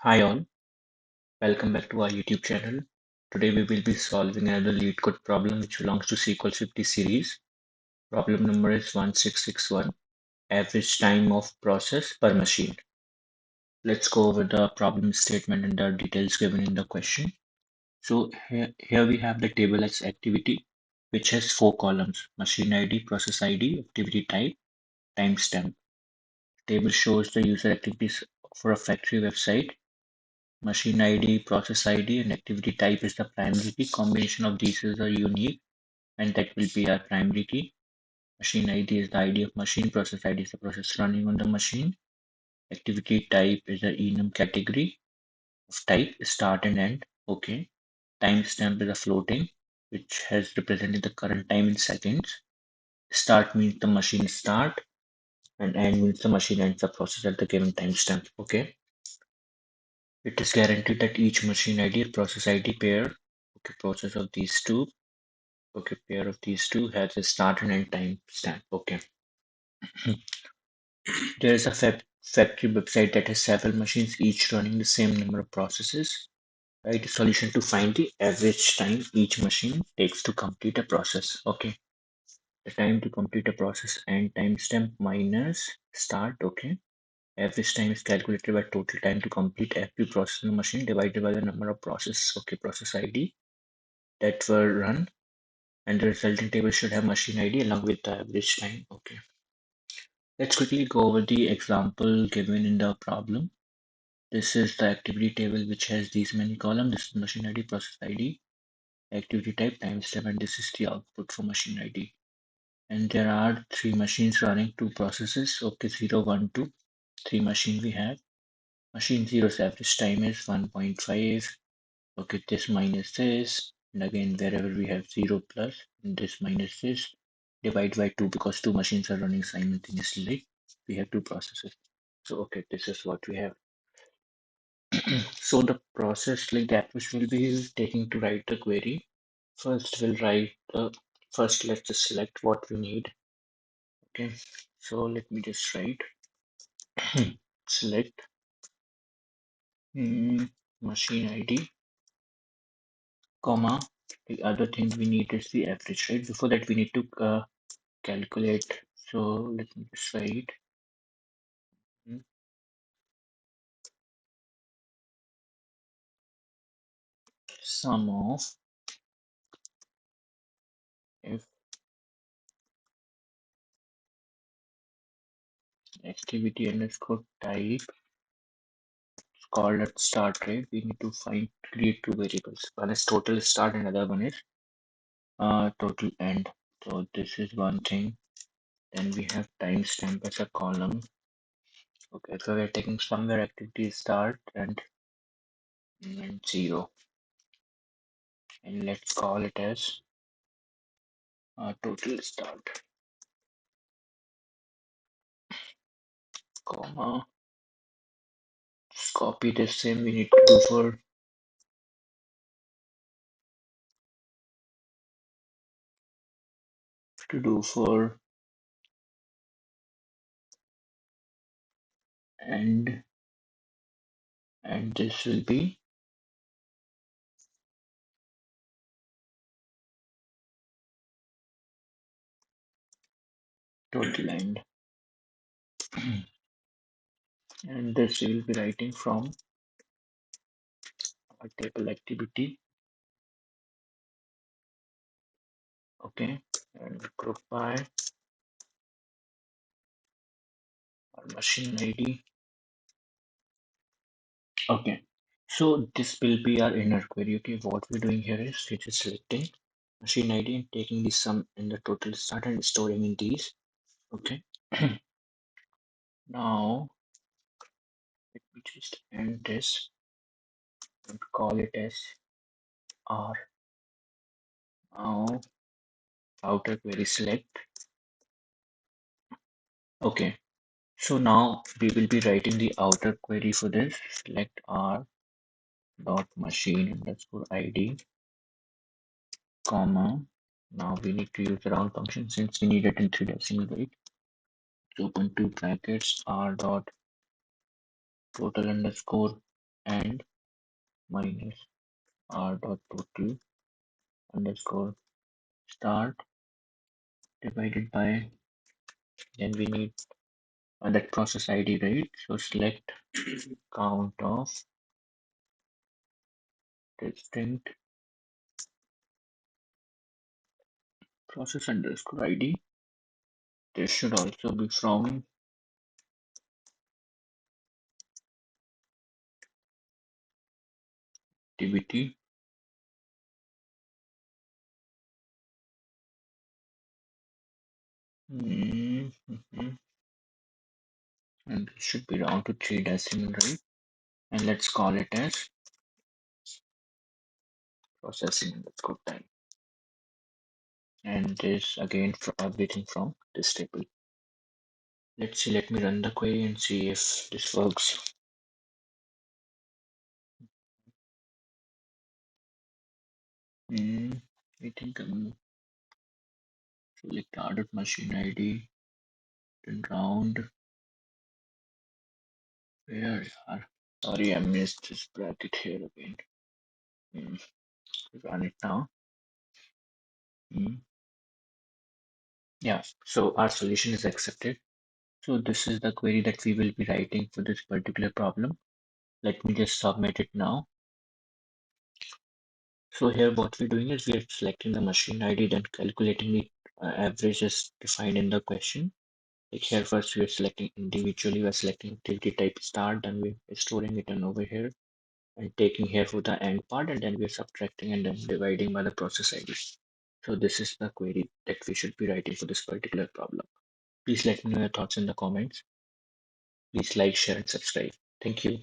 Hi all, welcome back to our YouTube channel. Today we will be solving another lead code problem which belongs to SQL 50 series. Problem number is 1661, average time of process per machine. Let's go over the problem statement and the details given in the question. So here we have the table as activity, which has four columns: machine ID, process ID, activity type, timestamp. Table shows the user activities for a factory website. Machine ID, process ID, and activity type is the primary key. Combination of these is a unique, and that will be our primary key. Machine ID is the ID of machine. Process ID is the process running on the machine. Activity type is the enum category of type, start and end. Okay. Timestamp is a floating, which has represented the current time in seconds. Start means the machine start, and end means the machine ends the process at the given timestamp. Okay. It is guaranteed that each machine ID and process ID pair, okay, process of these two, okay, pair of these two has a start and end time stamp. Okay. There is a factory website that has several machines, each running the same number of processes. Write a solution to find the average time each machine takes to complete a process. Okay. The time to complete a process and timestamp minus start. Okay. Average time is calculated by total time to complete every process in the machine divided by the number of processes. Okay. Process ID that were run, and the resulting table should have machine ID along with the average time. Okay. Let's quickly go over the example given in the problem. This is the activity table which has these many columns. This is machine ID, process ID, activity type, timestamp, and this is the output for machine ID. And there are three machines running, two processes. Okay, 0, 1, 2. Three machines we have. Machine zero's average time is 1.5. Okay, this minus this, and again wherever we have 0 plus, and this minus this, divide by 2 because two machines are running simultaneously. We have two processes. So okay, this is what we have. So the process like that which we'll be taking to write the query. First we'll write first let's just select what we need. Okay, so let me just write select machine ID, comma, the other thing we need is the average, right? Before that we need to calculate. So let me just write mm, sum of if activity underscore type is called at start, right? We need to find create two variables. One is total start and other one is total end. So this is one thing. Then we have timestamp as a column. Okay, so we're taking somewhere activity start and 0. And let's call it as total start, comma. Just copy the same we need to do for end, and this will be total end. And this we will be writing from our table activity. Okay, and group by our machine ID. Okay, so this will be our inner query. Okay, what we're doing here is we're just selecting machine ID and taking the sum in the total start and storing in these. Okay, now let me just end this and call it as our now outer query select. Okay, so now we will be writing the outer query for this. Select r dot machine underscore id, comma. Now we need to use the round function since we need it in 3 decimal, right? So open two brackets r dot total underscore and minus r dot total underscore start divided by, then we need that process ID, right? So select count of distinct process underscore ID. This should also be from activity. Mhm. And this should be round to 3 decimal, right? And let's call it as processing underscore time. And this again for everything from this table. Let's see, let me run the query and see if this works. Hmm, I think select added machine ID, then round. Where are? Sorry, I missed this bracket here again. Hmm, run it now. Hmm. Yeah, so our solution is accepted. So this is the query that we will be writing for this particular problem. Let me just submit it now. So here what we're doing is we're selecting the machine ID, then calculating the average as defined in the question. Like here first we're selecting individually, we're selecting activity type start, then we're storing it in over here and taking here for the end part, and then we're subtracting and then dividing by the process ID. So this is the query that we should be writing for this particular problem. Please let me know your thoughts in the comments. Please like, share, and subscribe. Thank you.